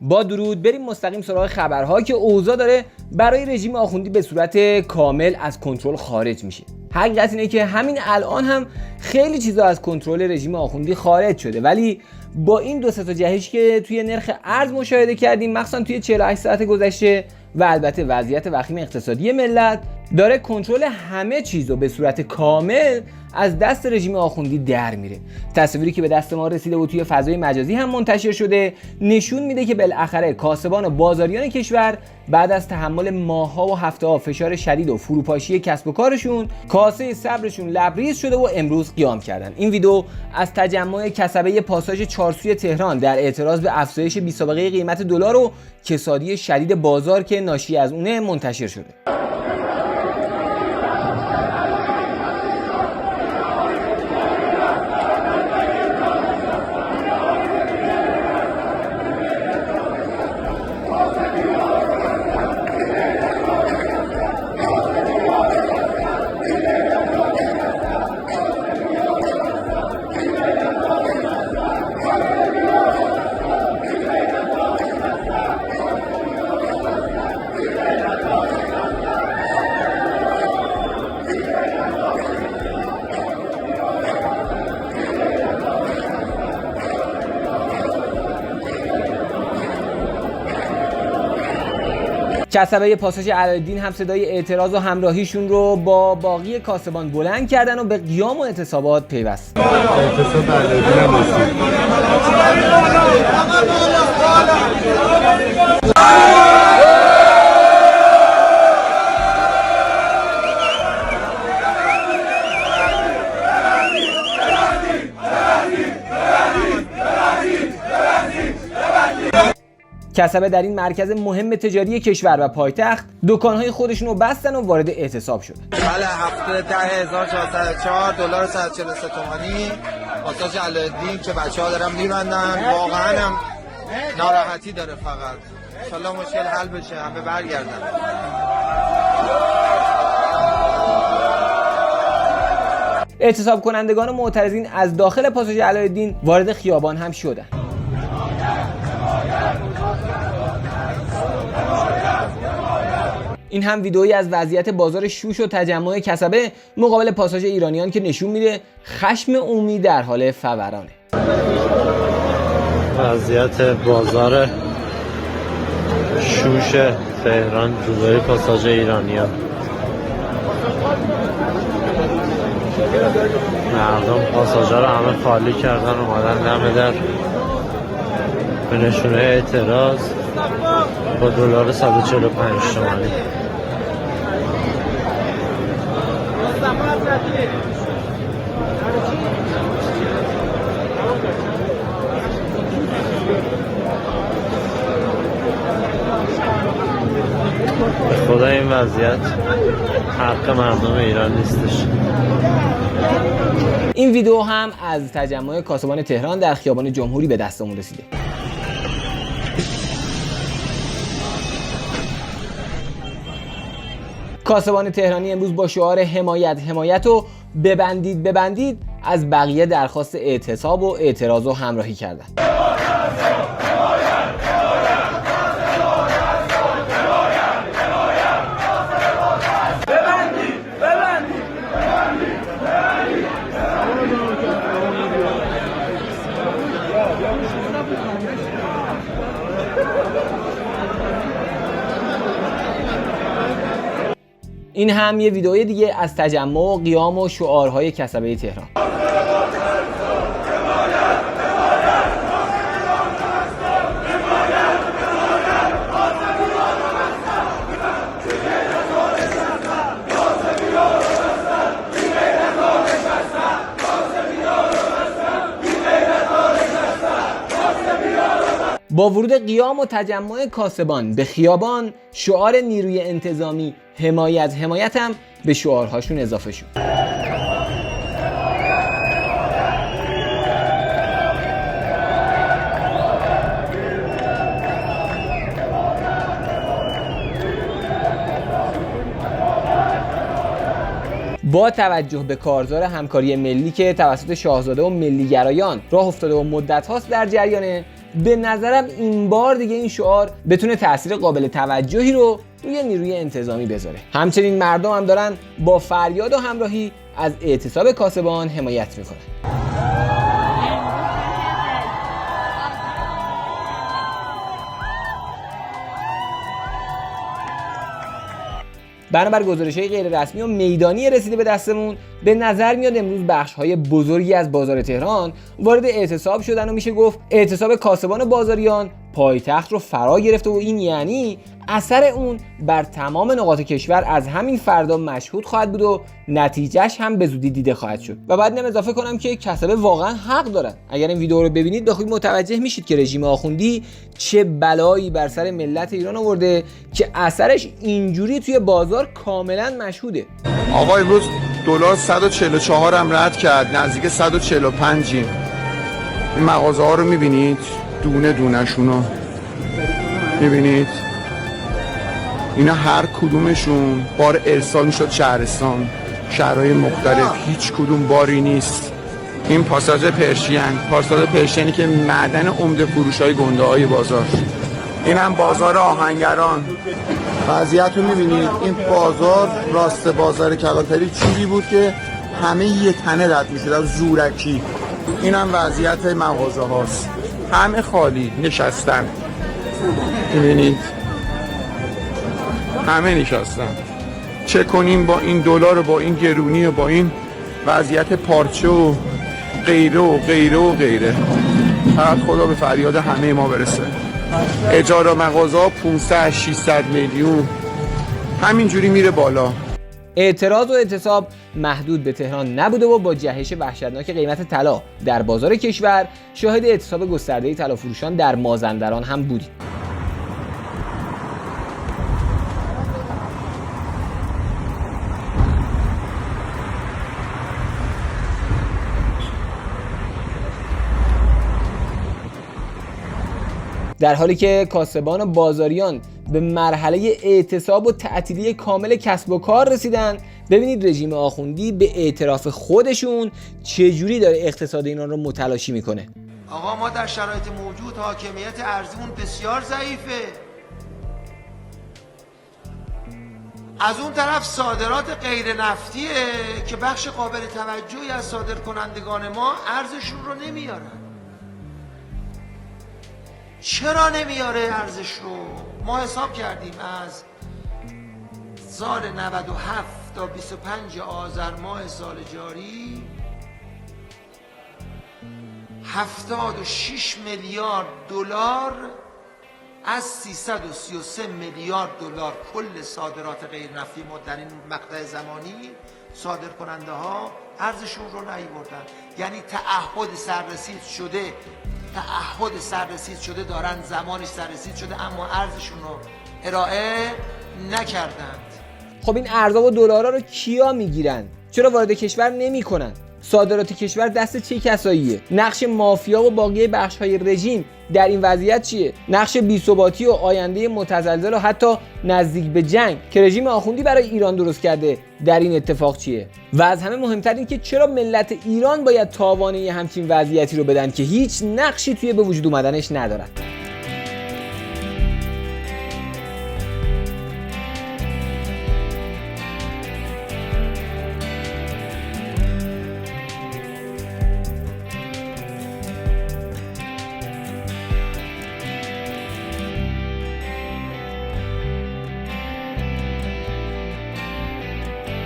با درود بریم مستقیم سراغ خبرها که اوضاع داره برای رژیم آخوندی به صورت کامل از کنترل خارج میشه. حقیقت اینه که همین الان هم خیلی چیزا از کنترل رژیم آخوندی خارج شده، ولی با این دو سه تا جهش که توی نرخ ارز مشاهده کردیم، مخصوصا توی 48 ساعت گذشته، و البته وضعیت وخیم اقتصادی ملت، داره کنترل همه چیزو به صورت کامل از دست رژیم آخوندی در میره. تصویری که به دست ما رسیده و توی فضای مجازی هم منتشر شده نشون میده که بالاخره کاسبان و بازاریان کشور بعد از تحمل ماه‌ها و هفته‌ها فشار شدید و فروپاشی کسب و کارشون، کاسه صبرشون لبریز شده و امروز قیام کردن. این ویدیو از تجمع کسبه پاساژ چارسوی تهران در اعتراض به افزایش بی‌سابقه قیمت دلار و کسادی شدید بازار که ناشی از اونه منتشر شده. کسبه پاساژ علایالدین هم صدای اعتراض و همراهیشون رو با باقی کاسبان بلند کردن و به قیام و اعتصابات پیوست. اعتصاب علایالدین هم رسید. کسبه در این مرکز مهم تجاری کشور و پایتخت دکانهای خودشون رو بستن و وارد اعتصاب شدن. بله، هفته 10,404 دلار 143 تومانی پاساژ علایالدین که بچه‌ها دارن میبندن. واقعا هم ناراحتی داره، فقط ان شاءالله مشکل حل بشه، همه برگردن. اعتصاب کنندگان و معترضین از داخل پاساژ علایالدین وارد خیابان هم شدن. این هم ویدئویی از وضعیت بازار شوش و تجمع کسبه مقابل پاساژ ایرانیان که نشون میده خشم عمومی در حال فورانه. وضعیت بازار شوش تهران روبروی پاساژ ایرانیان. مردم پاساژها رو همه خالی کردن، اومدن دم در به نشونه اعتراض با دلار 145 تومانی. به خدا این وضعیت حق مردم ایران نیستش. این ویدیو هم از تجمع کاسبان تهران در خیابان جمهوری به دستمون رسیده. کاسبان تهرانی امروز با شعار حمایت و ببندید از بقیه درخواست اعتصاب و اعتراض و همراهی کردند. این هم یه ویدئوی دیگه از تجمع و قیام و شعارهای کسبه تهران. با ورود قیام و تجمع کاسبان به خیابان، شعار نیروی انتظامی حمایت هم به شعارهاشون اضافه شد. با توجه به کارزار همکاری ملی که توسط شاهزاده و ملیگرایان راه افتاده و مدت هاست در جریانه، به نظرم این بار دیگه این شعار بتونه تاثیر قابل توجهی رو روی نیروی انتظامی بذاره. همچنین مردم هم دارن با فریاد و همراهی از اعتصاب کاسبان حمایت میکنن. بنابر گزارش‌های غیر رسمی و میدانی رسیده به دستمون به نظر میاد امروز بخش‌های بزرگی از بازار تهران وارد اعتصاب شدن و میشه گفت اعتصاب کاسبان و بازاریان پایتخت رو فرا گرفته و این یعنی اثر اون بر تمام نقاط کشور از همین فردا مشهود خواهد بود و نتیجهش هم به زودی دیده خواهد شد. و بعد اضافه کنم که کسبه واقعا حق دارن. اگر این ویدیو رو ببینید بخواید متوجه میشید که رژیم آخوندی چه بلایی بر سر ملت ایران آورده که اثرش اینجوری توی بازار کاملا مشهوده. آقا امروز دلار 144 هم رد کرد، نزدیک 145. این مغازه ها رو میبینید، دونه دونه شونو میبینید، اینا هر کدومشون بار ارسال میشد شهرستان، شهرهای مختلف، هیچ کدوم باری نیست. این پاساژ پرشین که معدن عمده فروش های گنده های بازار. این هم بازار آهنگران، وضعیت رو میبینید. این بازار راست بازار کلانتری چیزی بود که همه یه تنه رد میشد از زورکی. این هم وضعیت مغازه هاست، همه خالی نشستن، میبینید همه نشستن. چه کنیم با این دلار و با این گرونی و با این وضعیت پارچه و غیره و غیره و غیره. فقط خدا به فریاد همه ما برسه. اجاره مغازه ها 500-600 میلیون همینجوری میره بالا. اعتراض و اعتصاب محدود به تهران نبوده و با جهش وحشتناک قیمت طلا در بازار کشور شاهد اعتصاب گسترده طلافروشان در مازندران هم بودیم. در حالی که کاسبان و بازاریان به مرحله اعتصاب و تعطیلی کامل کسب و کار رسیدن، ببینید رژیم آخوندی به اعتراف خودشون چجوری داره اقتصاد ایران رو متلاشی میکنه. آقا ما در شرایط موجود حاکمیت ارزیمون بسیار ضعیفه. از اون طرف صادرات غیر نفتیه که بخش قابل توجهی از صادرکنندگان ما ارزشون رو نمیارن. چرا نمیاره ارزش رو؟ ما حساب کردیم از سال 97 تا 25 آذر ماه سال جاری 76 میلیارد دلار از 333 میلیارد دلار کل صادرات غیر نفتی ما در این مقطع زمانی صادر کننده ها ارزشون رو نیاوردن. یعنی تعهد سررسید شده دارن، زمانش سررسید شده اما ارزشون رو ارائه نکردند. خب این ارزها و دلارها رو کیا میگیرن؟ چرا وارد کشور نمیکنن؟ صادرات کشور دست چه کساییه؟ نقش مافیا و باقی بخش‌های رژیم در این وضعیت چیه؟ نقش بی‌ثباتی و آینده متزلزل و حتی نزدیک به جنگ که رژیم آخوندی برای ایران درست کرده در این اتفاق چیه؟ و از همه مهمتر این که چرا ملت ایران باید تاوان همچین وضعیتی رو بدن که هیچ نقشی توی به وجود اومدنش ندارن؟